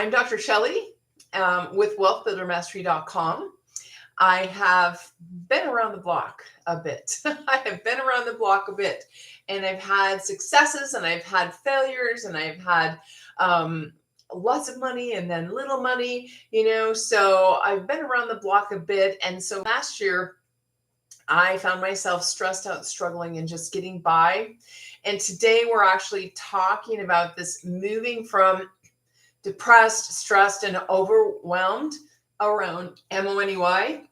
I'm Dr. Shelley with wealthbuildermastery.com. I have been around the block a bit. And I've had successes and I've had failures and I've had lots of money and then little money, so I've been around the block a bit. And so last year, I found myself stressed out, struggling, and just getting by. And today we're actually talking about this moving from depressed, stressed, and overwhelmed around MONEY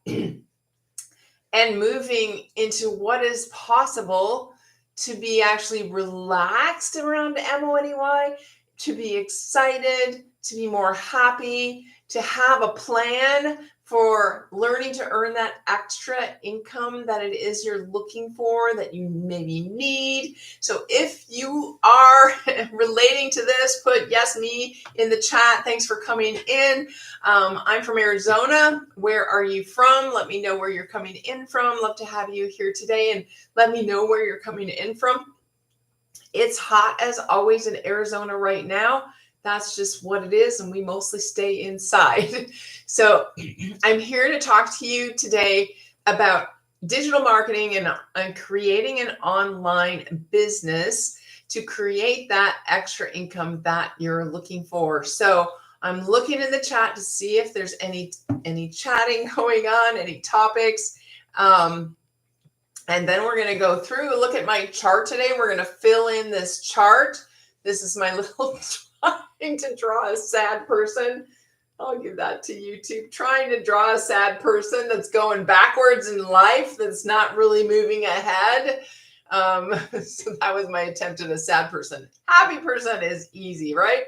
and moving into what is possible to be actually relaxed around MONEY, to be excited, to be more happy, to have a plan for learning to earn that extra income that it is you're looking for, that you maybe need. So if you are relating to this, put yes, me in the chat. Thanks for coming in. I'm from Arizona. Where are you from? Let me know where you're coming in from. Love to have you here today, and let me know where you're coming in from. It's hot as always in Arizona right now. That's just what it is, and we mostly stay inside. So I'm here to talk to you today about digital marketing and creating an online business to create that extra income that you're looking for. So I'm looking in the chat to see if there's any chatting going on, any topics. And then we're going to go through, look at my chart today. We're going to fill in this chart. This is my little trying to draw a sad person. I'll give that to YouTube. Trying to draw a sad person that's going backwards in life, that's not really moving ahead. So that was my attempt at a sad person. Happy person is easy, right?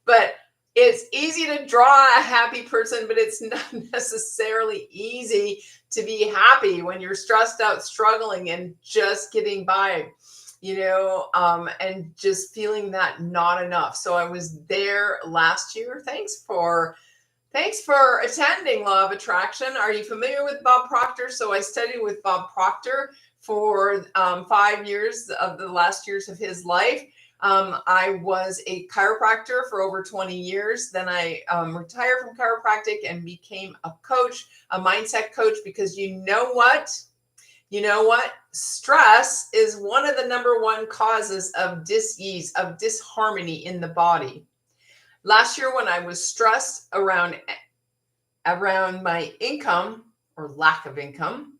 But it's easy to draw a happy person, but it's not necessarily easy to be happy when you're stressed out, struggling, and just getting by, and just feeling that not enough. So I was there last year. Thanks for attending Law of Attraction. Are you familiar with Bob Proctor? So I studied with Bob Proctor for 5 years of the last years of his life. I was a chiropractor for over 20 years. Then I retired from chiropractic and became a coach, a mindset coach, because you know what? Stress is one of the number one causes of dis-ease, of disharmony in the body. Last year, when I was stressed around my income or lack of income,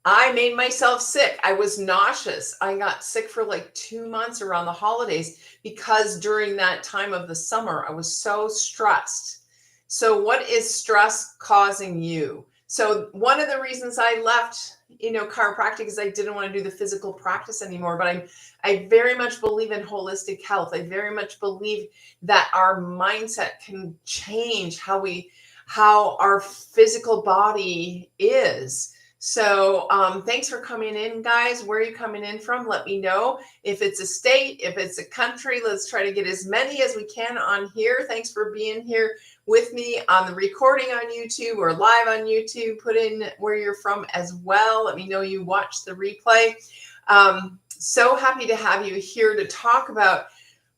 I made myself sick. I was nauseous. I got sick for like 2 months around the holidays because during that time of the summer, I was so stressed. So what is stress causing you? So one of the reasons I left, chiropractic is I didn't want to do the physical practice anymore, but I very much believe in holistic health. I very much believe that our mindset can change how our physical body is. So thanks for coming in, guys. Where are you coming in from? Let me know. If it's a state, if it's a country, let's try to get as many as we can on here. Thanks for being here with me on the recording on YouTube or live on YouTube. Put in where you're from as well. Let me know you watch the replay. So happy to have you here to talk about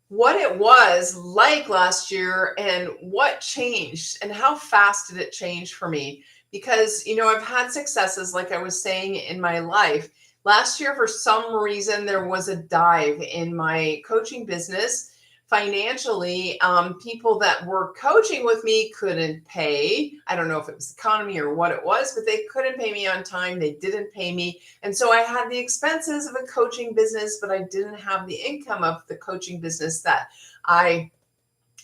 what it was like last year and what changed and how fast did it change for me. Because, I've had successes, like I was saying, in my life. Last year, for some reason, there was a dive in my coaching business. Financially, people that were coaching with me couldn't pay. I don't know if it was economy or what it was, but they couldn't pay me on time. They didn't pay me. And so I had the expenses of a coaching business, but I didn't have the income of the coaching business that I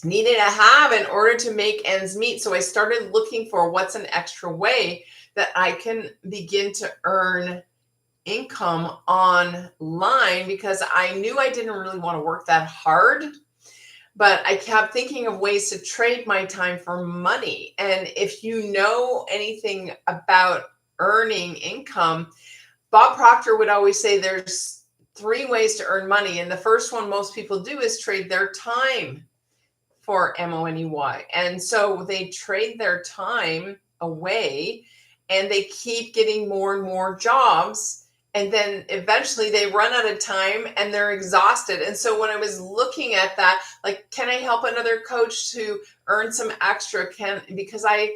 needed to have in order to make ends meet. So I started looking for what's an extra way that I can begin to earn income online, because I knew I didn't really want to work that hard, but I kept thinking of ways to trade my time for money. And if you know anything about earning income, Bob Proctor would always say there's 3 ways to earn money. And the first one most people do is trade their time for MONEY. And so they trade their time away and they keep getting more and more jobs and then eventually they run out of time and they're exhausted. And so when I was looking at that, like, can I help another coach to earn some extra? Because I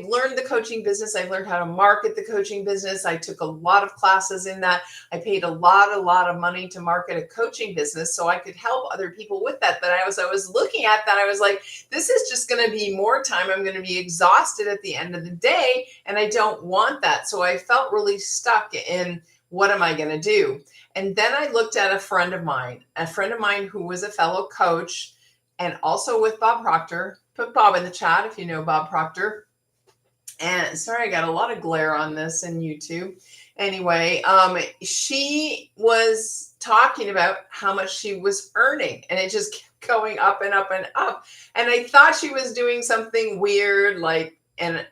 learned the coaching business. I learned how to market the coaching business. I took a lot of classes in that. I paid a lot of money to market a coaching business so I could help other people with that. But as I was looking at that, I was like, this is just going to be more time. I'm going to be exhausted at the end of the day, and I don't want that. So I felt really stuck in, what am I going to do? And then I looked at a friend of mine who was a fellow coach and also with Bob Proctor. Put Bob in the chat if you know Bob Proctor. And sorry, I got a lot of glare on this in YouTube. Anyway, she was talking about how much she was earning, and it just kept going up and up and up. And I thought she was doing something weird,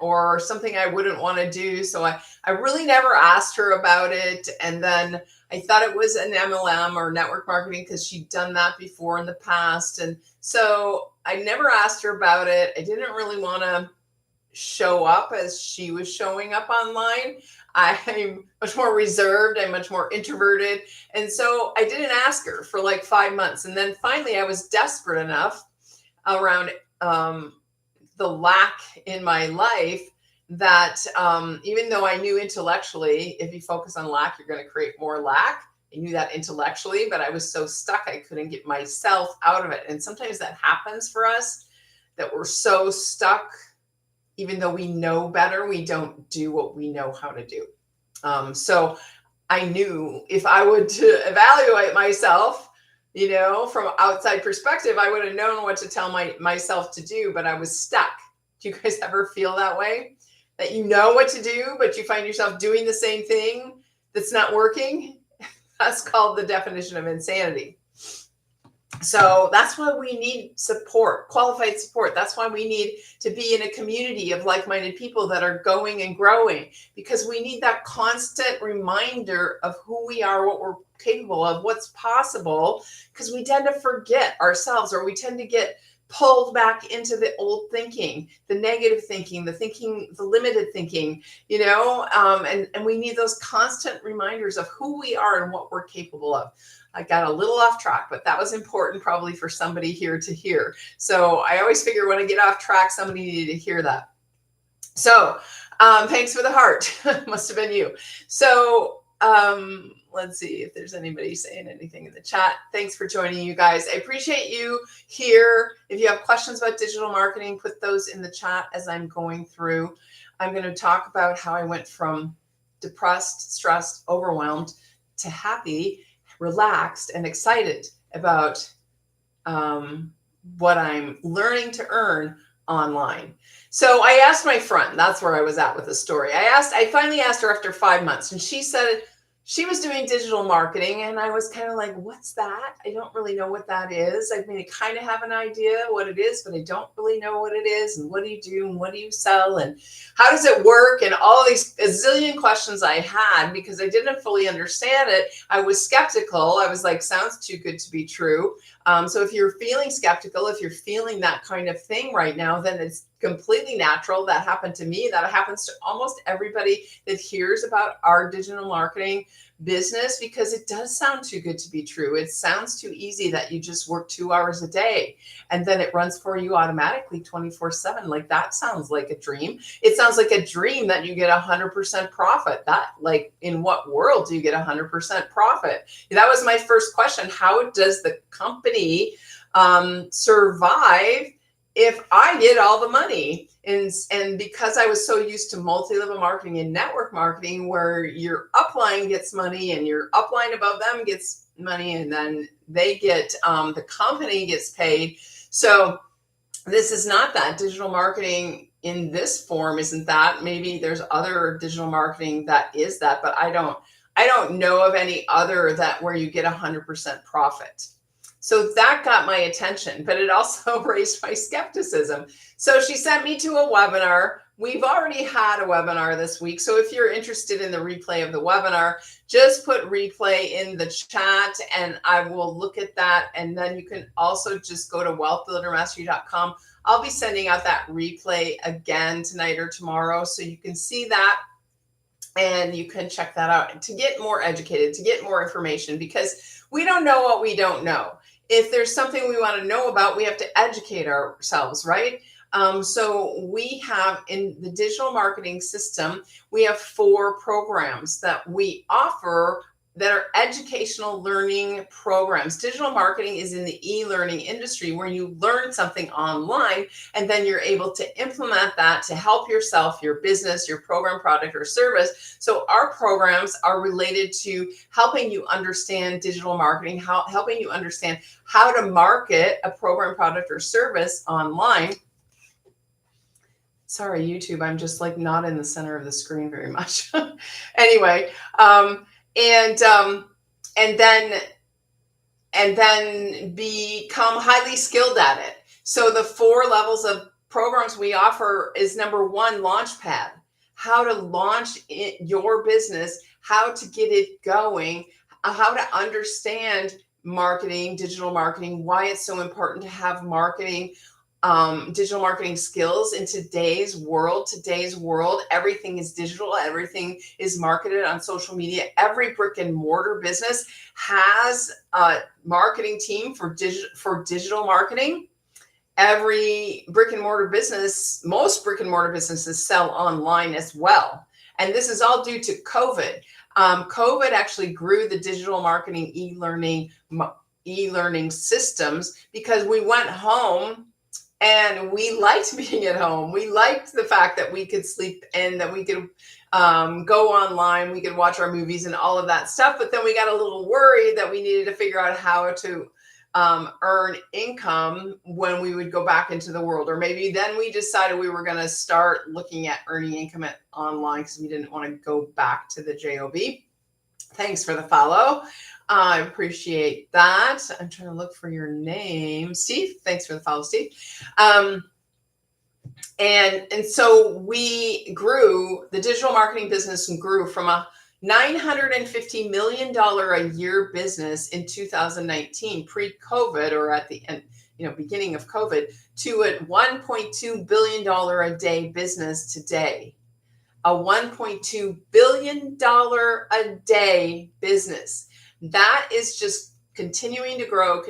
or something I wouldn't want to do. So I really never asked her about it. And then I thought it was an MLM or network marketing because she'd done that before in the past. And so I never asked her about it. I didn't really want to show up as she was showing up online. I'm much more reserved. I'm much more introverted. And so I didn't ask her for like 5 months. And then finally I was desperate enough around the lack in my life that even though I knew intellectually, if you focus on lack, you're going to create more lack. I knew that intellectually, but I was so stuck, I couldn't get myself out of it. And sometimes that happens for us, that we're so stuck. Even though we know better, we don't do what we know how to do. So I knew if I would to evaluate myself, from outside perspective, I would have known what to tell myself to do, but I was stuck. Do you guys ever feel that way? That you know what to do, but you find yourself doing the same thing that's not working? That's called the definition of insanity. So that's why we need support, qualified support. That's why we need to be in a community of like-minded people that are going and growing, because we need that constant reminder of who we are, what we're capable of, what's possible, because we tend to forget ourselves, or we tend to get pulled back into the old thinking, the negative thinking, the limited thinking, and we need those constant reminders of who we are and what we're capable of. I got a little off track, but that was important probably for somebody here to hear. So I always figure when I get off track, somebody needed to hear that. So thanks for the heart. Must have been you. So let's see if there's anybody saying anything in the chat. Thanks for joining, you guys. I appreciate you here. If you have questions about digital marketing, put those in the chat as I'm going through. I'm going to talk about how I went from depressed, stressed, overwhelmed to happy, relaxed, and excited about what I'm learning to earn online. So I asked my friend, that's where I was at with the story. I finally asked her after 5 months, and she said she was doing digital marketing. And I was kind of like, what's that? I don't really know what that is. I mean, I kind of have an idea what it is, but I don't really know what it is. And what do you do? And what do you sell? And how does it work? And all these a zillion questions I had because I didn't fully understand it. I was skeptical. I was like, sounds too good to be true. So if you're feeling skeptical, if you're feeling that kind of thing right now, then it's completely natural. That happened to me. That happens to almost everybody that hears about our digital marketing business, because it does sound too good to be true. It sounds too easy that you just work 2 hours a day and then it runs for you automatically 24/7. Like, that sounds like a dream. It sounds like a dream that you get 100% profit. That, like, in what world do you get 100% profit? That was my first question. How does the company survive if I get all the money? And because I was so used to multi-level marketing and network marketing, where your upline gets money and your upline above them gets money, and then they get, the company gets paid. So this is not that. Digital marketing in this form isn't that. Maybe there's other digital marketing that is that, but I don't know of any other that where you get 100% profit. So that got my attention, but it also raised my skepticism. So she sent me to a webinar. We've already had a webinar this week. So if you're interested in the replay of the webinar, just put replay in the chat and I will look at that. And then you can also just go to wealthbuildermastery.com. I'll be sending out that replay again tonight or tomorrow, so you can see that. And you can check that out to get more educated, to get more information, because we don't know what we don't know. If there's something we want to know about, we have to educate ourselves, right? So we have in the digital marketing system, we have 4 programs that we offer that are educational learning programs. Digital marketing is in the e-learning industry where you learn something online and then you're able to implement that to help yourself, your business, your program, product, or service. So our programs are related to helping you understand digital marketing, helping you understand how to market a program, product, or service online. Sorry, YouTube, I'm just like not in the center of the screen very much. Anyway, and and then become highly skilled at it. So the 4 levels of programs we offer is number 1, Launchpad, how to launch your business, how to get it going, how to understand marketing, digital marketing, why it's so important to have marketing, digital marketing skills in today's world. Everything is digital. Everything is marketed on social media. Every brick and mortar business has a marketing team for digital marketing. Every brick and mortar business, most brick and mortar businesses sell online as well. And this is all due to COVID. COVID actually grew the digital marketing e-learning systems because we went home. And we liked being at home. We liked the fact that we could sleep in, that we could go online, we could watch our movies and all of that stuff. But then we got a little worried that we needed to figure out how to earn income when we would go back into the world. Or maybe then we decided we were going to start looking at earning income online because we didn't want to go back to the job. Thanks for the follow. I appreciate that. I'm trying to look for your name. Steve, thanks for the follow, Steve. And so we grew, the digital marketing business grew from a $950 million a year business in 2019, pre-COVID, or at the end, beginning of COVID, to a $1.2 billion a day business today. A $1.2 billion a day business. That is just continuing to grow.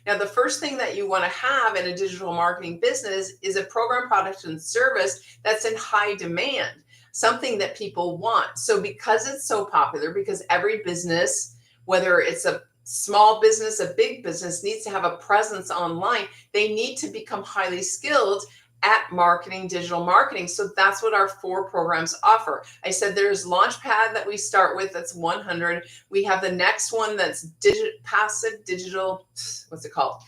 Now, the first thing that you want to have in a digital marketing business is a program, product, and service that's in high demand, something that people want. So because it's so popular, because every business, whether it's a small business, a big business, needs to have a presence online, they need to become highly skilled at marketing, digital marketing. So that's what our 4 programs offer. I said there's Launchpad that we start with, that's 100. We have the next one that's passive digital, what's it called?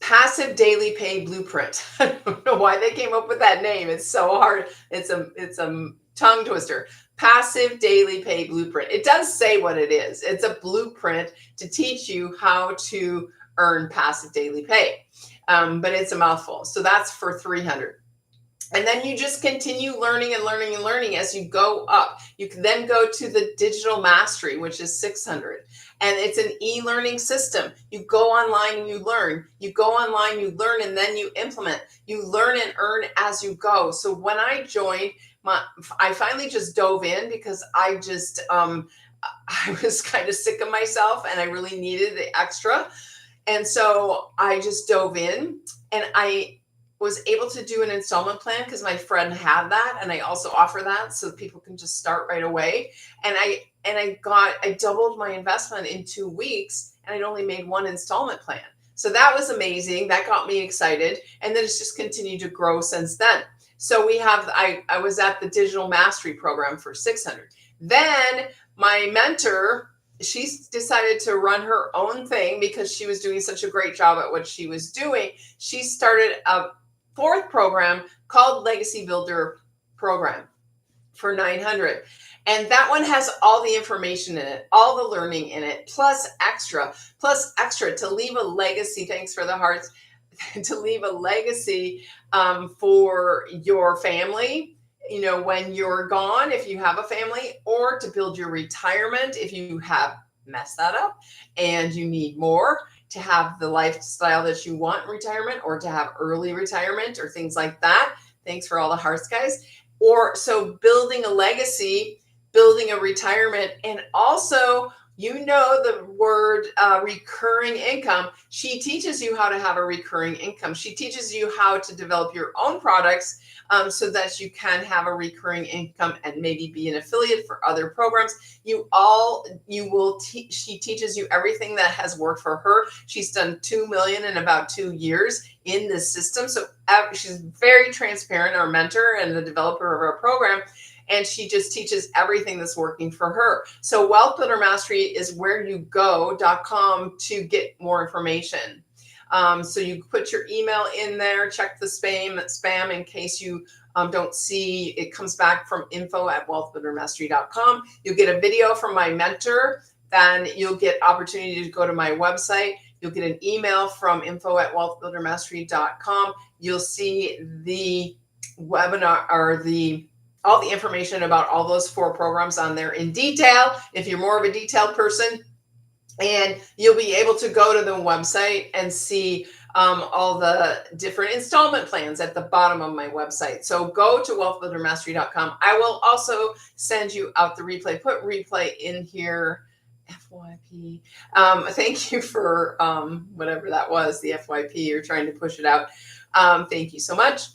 Passive Daily Pay Blueprint. I don't know why they came up with that name. It's so hard. It's a tongue twister. Passive Daily Pay Blueprint. It does say what it is. It's a blueprint to teach you how to earn passive daily pay. But it's a mouthful. So that's for 300. And then you just continue learning as you go up. You can then go to the digital mastery, which is 600. And it's an e-learning system. You go online and you learn. You go online, you learn, and then you implement. You learn and earn as you go. So when I joined, I finally just dove in because I was kind of sick of myself and I really needed the extra. And so I just dove in and I was able to do an installment plan because my friend had that. And I also offer that so people can just start right away. And I doubled my investment in 2 weeks and I'd only made 1 installment plan. So that was amazing. That got me excited. And then it's just continued to grow since then. So I was at the digital mastery program for 600. Then my mentor, she decided to run her own thing because she was doing such a great job at what she was doing. She started a 4th program called Legacy Builder Program for 900. And that one has all the information in it, all the learning in it, plus extra to leave a legacy. Thanks for the hearts. To leave a legacy for your family, when you're gone, if you have a family, or to build your retirement if you have messed that up and you need more to have the lifestyle that you want in retirement, or to have early retirement or things like that. Thanks for all the hearts, guys. Or so building a legacy, building a retirement, and also, the word recurring income. She teaches you how to have a recurring income. She teaches you how to develop your own products, so that you can have a recurring income and maybe be an affiliate for other programs. She teaches you everything that has worked for her. She's done 2 million in about 2 years in this system. So she's very transparent, our mentor and the developer of our program. And she just teaches everything that's working for her. So Wealth Builder Mastery is where you go.com to get more information. So you put your email in there, check the spam in case you don't see it comes back from info@wealthbuildermastery.com. You'll get a video from my mentor. Then you'll get opportunity to go to my website. You'll get an email from info@wealthbuildermastery.com. You'll see the webinar or all the information about all those 4 programs on there in detail, if you're more of a detailed person. And you'll be able to go to the website and see all the different installment plans at the bottom of my website. So go to wealthbuildermastery.com. I will also send you out the replay. Put replay in here. FYP. Thank you for whatever that was, the FYP. You're trying to push it out. Thank you so much.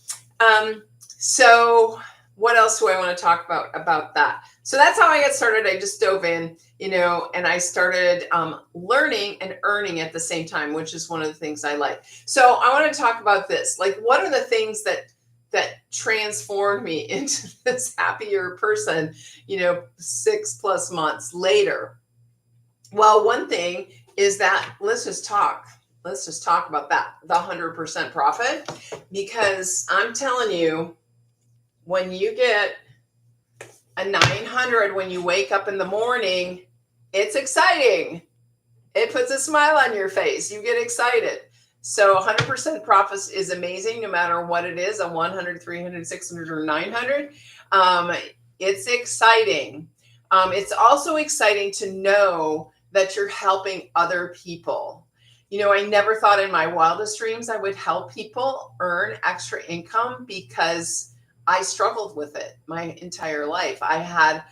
So what else do I want to talk about that? So that's how I got started. I just dove in, and I started learning and earning at the same time, which is one of the things I like. So I want to talk about this. Like, what are the things that transformed me into this happier person, 6+ months later? Well, one thing is that let's just talk about that, the 100% profit, because I'm telling you, when you get a 900 when you wake up in the morning, it's exciting. It puts a smile on your face. You get excited. So 100% profits is amazing, no matter what it is, a 100, 300, 600, or 900. It's exciting. It's also exciting to know that you're helping other people. I never thought in my wildest dreams I would help people earn extra income, because I struggled with it my entire life. I had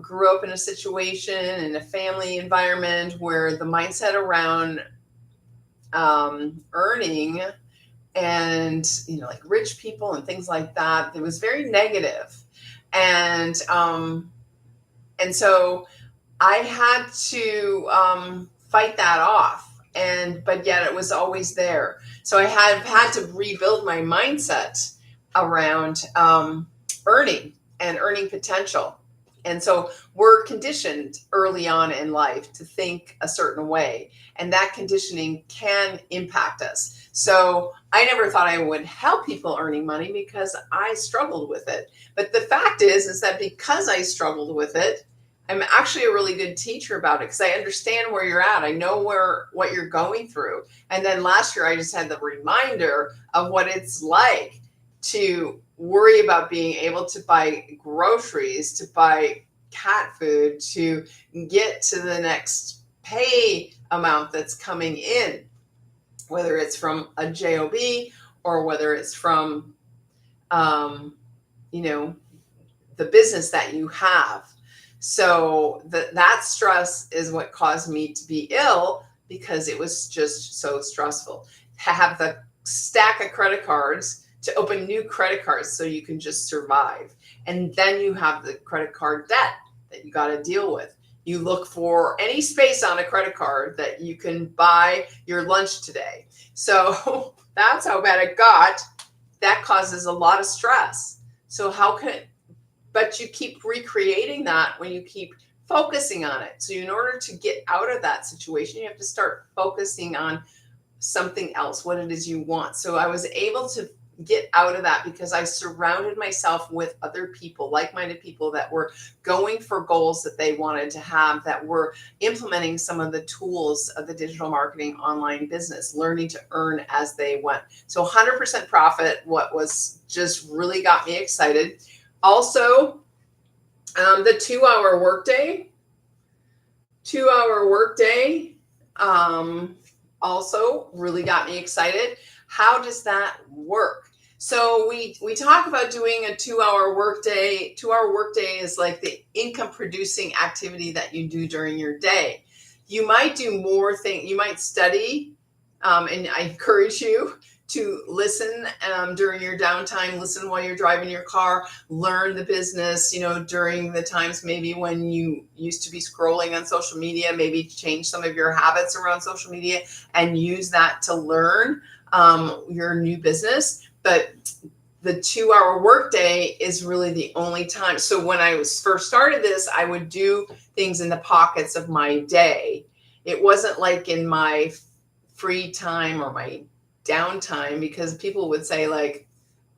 grew up in a situation, in a family environment, where the mindset around earning and, like rich people and things like that, it was very negative. And so I had to fight that off. But yet it was always there. So I have had to rebuild my mindset around earning and earning potential. And so we're conditioned early on in life to think a certain way, and that conditioning can impact us. So I never thought I would help people earning money, because I struggled with it. But the fact is that because I struggled with it, I'm actually a really good teacher about it, because I understand where you're at. I know what you're going through. And then last year, I just had the reminder of what it's like to worry about being able to buy groceries, to buy cat food, to get to the next pay amount that's coming in, whether it's from a job or whether it's from, the business that you have. So that stress is what caused me to be ill, because it was just so stressful. Have the stack of credit cards, to open new credit cards so you can just survive. And then you have the credit card debt that you got to deal with. You look for any space on a credit card that you can buy your lunch today. So that's how bad it got. That causes a lot of stress. So but you keep recreating that when you keep focusing on it. So in order to get out of that situation, you have to start focusing on something else, what it is you want. So I was able to get out of that because I surrounded myself with other people, like-minded people that were going for goals that they wanted to have, that were implementing some of the tools of the digital marketing online business, learning to earn as they went. So 100% profit, what was just really got me excited. Also, the 2-hour workday, also really got me excited. How does that work? So we talk about doing a 2 hour workday. 2 hour workday is like the income producing activity that you do during your day. You might do more things. You might study, and I encourage you to listen during your downtime. Listen while you're driving your car. Learn the business. During the times maybe when you used to be scrolling on social media, maybe change some of your habits around social media and use that to learn your new business. But the 2 hour workday is really the only time. So when I first started this, I would do things in the pockets of my day. It wasn't like in my free time or my downtime, because people would say like,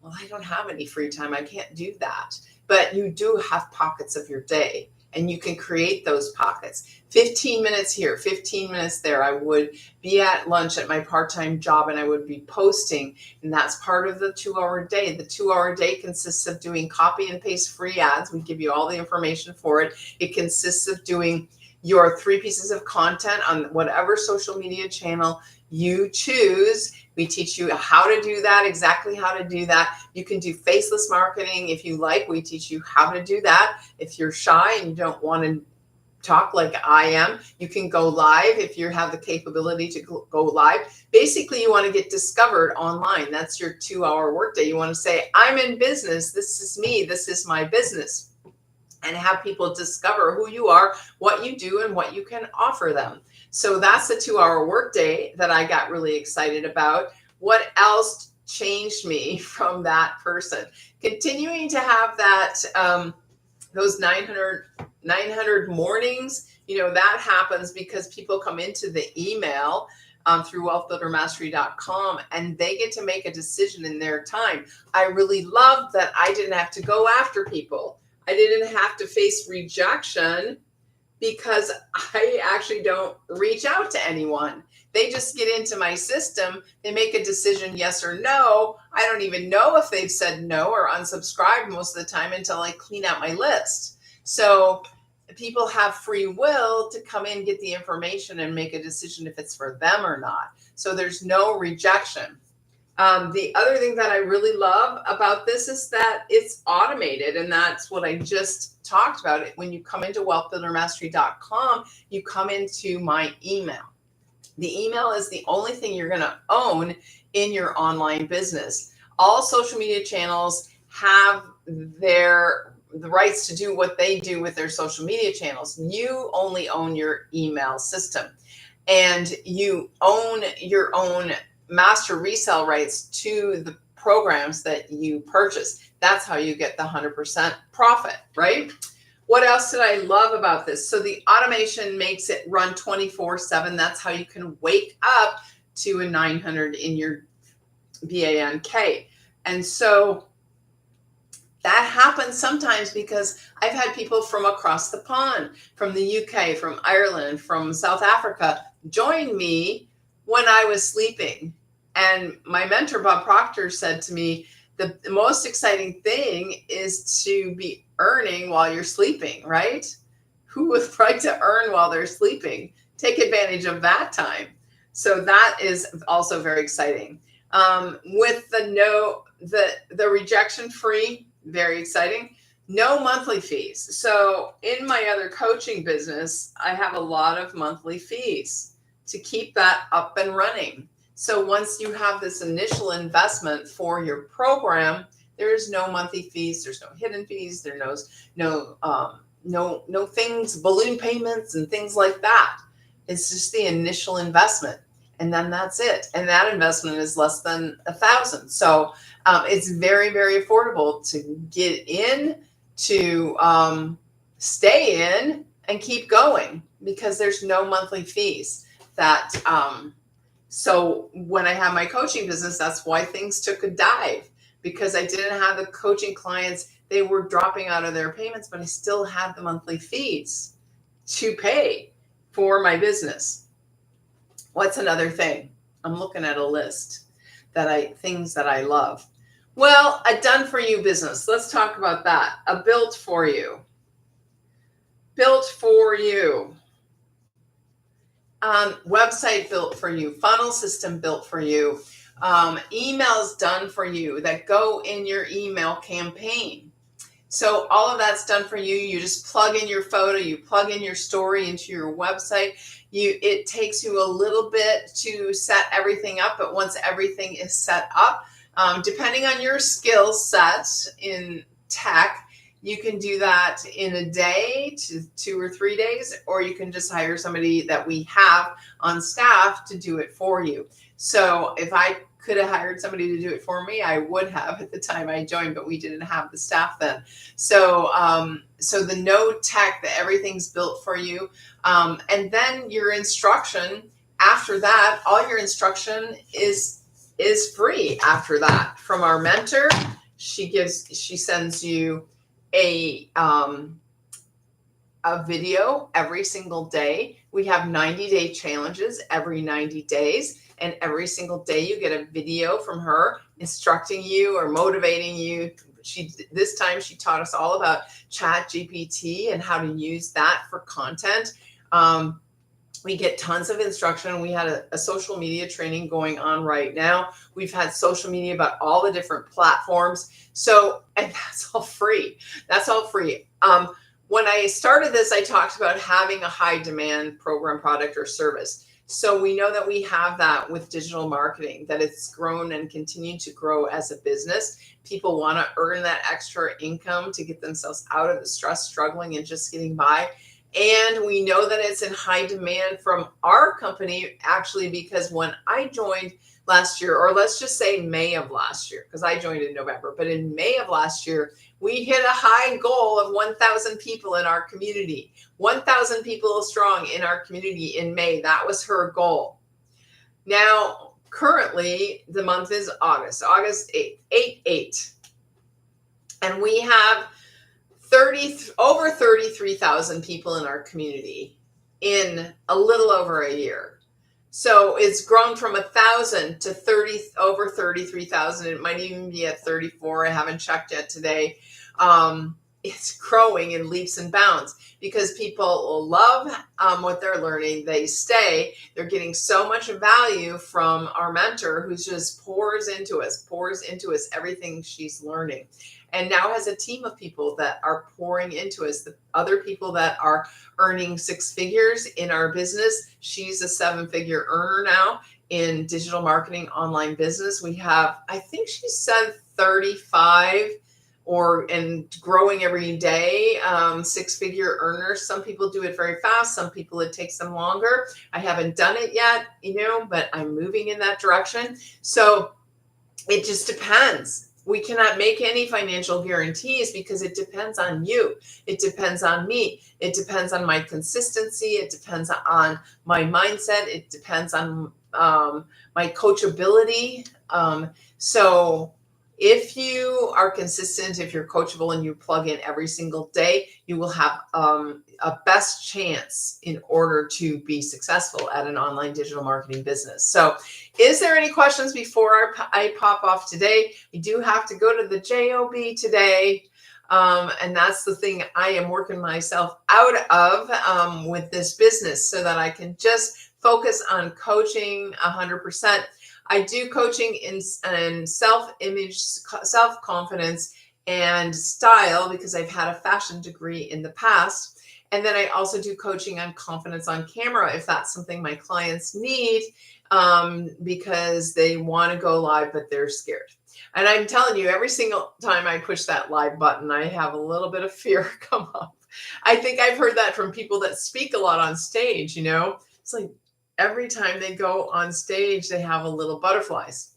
well, I don't have any free time. I can't do that. But you do have pockets of your day, and you can create those pockets. 15 minutes here, 15 minutes there. I would be at lunch at my part-time job and I would be posting, and that's part of the 2 hour day. The 2 hour day consists of doing copy and paste free ads. We give you all the information for it. It consists of doing your 3 pieces of content on whatever social media channel you choose. We teach you how to do that, exactly how to do that. You can do faceless marketing if you like. We teach you how to do that. If you're shy and you don't want to talk like I am, you can go live if you have the capability to go live. Basically, you want to get discovered online. That's your 2 hour workday. You want to say, I'm in business. This is me. This is my business. And have people discover who you are, what you do, and what you can offer them. So that's the 2 hour workday that I got really excited about. What else changed me from that person? Continuing to have that, those 900 mornings, that happens because people come into the email through wealthbuildermastery.com, and they get to make a decision in their time. I really love that I didn't have to go after people. I didn't have to face rejection because I actually don't reach out to anyone. They just get into my system. They make a decision, yes or no. I don't even know if they've said no or unsubscribed most of the time until I clean out my list. So people have free will to come in, get the information, and make a decision if it's for them or not. So there's no rejection. The other thing that I really love about this is that it's automated, and that's what I just talked about. When you come into wealthbuildermastery.com, you come into my email. The email is the only thing you're going to own in your online business. All social media channels have the rights to do what they do with their social media channels. You only own your email system, and you own your own master resale rights to the programs that you purchase. That's how you get the 100% profit, right? What else did I love about this? So the automation makes it run 24/7. That's how you can wake up to a 900 in your BANK. And so that happens sometimes because I've had people from across the pond, from the UK, from Ireland, from South Africa, join me when I was sleeping. And my mentor, Bob Proctor, said to me, the most exciting thing is to be earning while you're sleeping, right? Who would like to earn while they're sleeping? Take advantage of that time. So that is also very exciting. With the rejection free, very exciting. No monthly fees. So in my other coaching business, I have a lot of monthly fees to keep that up and running. So once you have this initial investment for your program, there's no monthly fees. There's no hidden fees. There's no things, balloon payments and things like that. It's just the initial investment, and then that's it. And that investment is less than $1,000. So it's very, very affordable to get in, to stay in, and keep going because there's no monthly fees. So when I had my coaching business, that's why things took a dive, because I didn't have the coaching clients. They were dropping out of their payments, but I still had the monthly fees to pay for my business. What's another thing? I'm looking at a list things that I love. Well, a done for you business. Let's talk about that. A built for you. Built for you. Website built for you. Funnel system built for you. emails done for you that go in your email campaign. So all of that's done for you. You just plug in your photo, you plug in your story into your website. It takes you a little bit to set everything up, but once everything is set up, depending on your skill set in tech, you can do that in a day to 2 or 3 days, or you can just hire somebody that we have on staff to do it for you. So if I could have hired somebody to do it for me, I would have at the time I joined, but we didn't have the staff then. So, so the no tech, that everything's built for you. And then your instruction after that, all your instruction is free after that from our mentor. She sends you a video every single day. We have 90-day challenges every 90 days. And every single day you get a video from her instructing you or motivating you. This time she taught us all about ChatGPT and how to use that for content. We get tons of instruction. We had a social media training going on right now. We've had social media about all the different platforms. So, and that's all free. That's all free. When I started this, I talked about having a high demand program, product, or service. So we know that we have that with digital marketing, that it's grown and continued to grow as a business. People want to earn that extra income to get themselves out of the stress, struggling, and just getting by. And we know that it's in high demand from our company, actually, because when I joined last year, or let's just say May of last year, because I joined in November, but in May of last year, we hit a high goal of 1,000 people in our community, 1,000 people strong in our community in May. That was her goal. Now, currently, the month is August 8th, 8/8. And we have over 33,000 people in our community in a little over a year. So it's grown from 1,000 to over 33,000. It might even be at 34. I haven't checked yet today. It's growing in leaps and bounds because people love what they're learning. They stay. They're getting so much value from our mentor, who just pours into us everything she's learning. And now has a team of people that are pouring into us, the other people that are earning 6 figures in our business. She's a 7-figure earner now in digital marketing, online business. We have, I think she said 35 and growing every day, 6-figure earners. Some people do it very fast. Some people, it takes them longer. I haven't done it yet, but I'm moving in that direction. So it just depends. We cannot make any financial guarantees because it depends on you. It depends on me. It depends on my consistency. It depends on my mindset. It depends on my coachability. So if you are consistent, if you're coachable and you plug in every single day, you will have a best chance in order to be successful at an online digital marketing business. So is there any questions before I pop off today? I do have to go to the job today. And that's the thing I am working myself out of with this business so that I can just focus on coaching 100%. I do coaching in self-image, self-confidence, and style because I've had a fashion degree in the past. And then I also do coaching on confidence on camera if that's something my clients need because they want to go live, but they're scared. And I'm telling you, every single time I push that live button, I have a little bit of fear come up. I think I've heard that from people that speak a lot on stage, It's like, every time they go on stage, they have a little butterflies,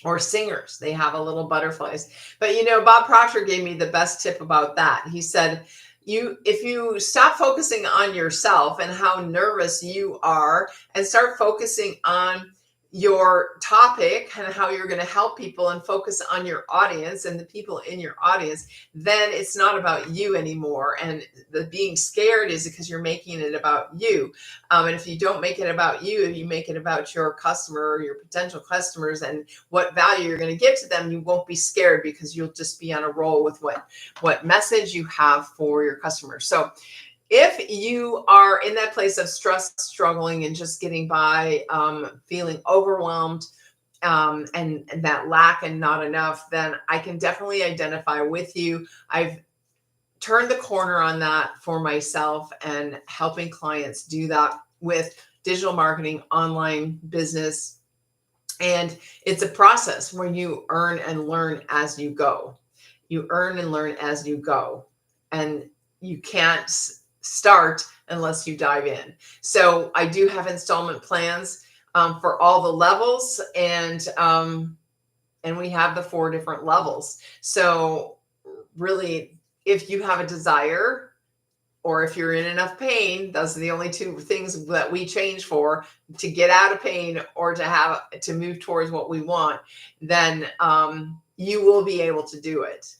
or singers, they have a little butterflies. But, Bob Proctor gave me the best tip about that. He said, if you stop focusing on yourself and how nervous you are and start focusing on your topic and how you're going to help people and focus on your audience and the people in your audience, then it's not about you anymore. And the being scared is because you're making it about you. And if you don't make it about you, if you make it about your customer or your potential customers and what value you're going to give to them, you won't be scared because you'll just be on a roll with what message you have for your customers. So if you are in that place of stress, struggling, and just getting by, feeling overwhelmed, and that lack and not enough, then I can definitely identify with you. I've turned the corner on that for myself and helping clients do that with digital marketing, online business. And it's a process where you earn and learn as you go. You earn and learn as you go. And you can't start unless you dive in. So I do have installment plans for all the levels, and we have the 4 different levels. So really, if you have a desire, or if you're in enough pain, those are the only 2 things that we change for, to get out of pain or to move towards what we want, then you will be able to do it.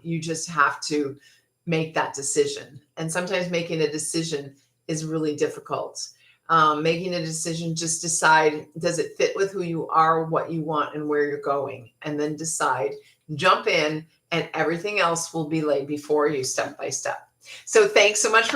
You just have to make that decision. And sometimes making a decision is really difficult. Making a decision, just decide, does it fit with who you are, what you want, and where you're going? And then decide, jump in, and everything else will be laid before you step by step. So thanks so much for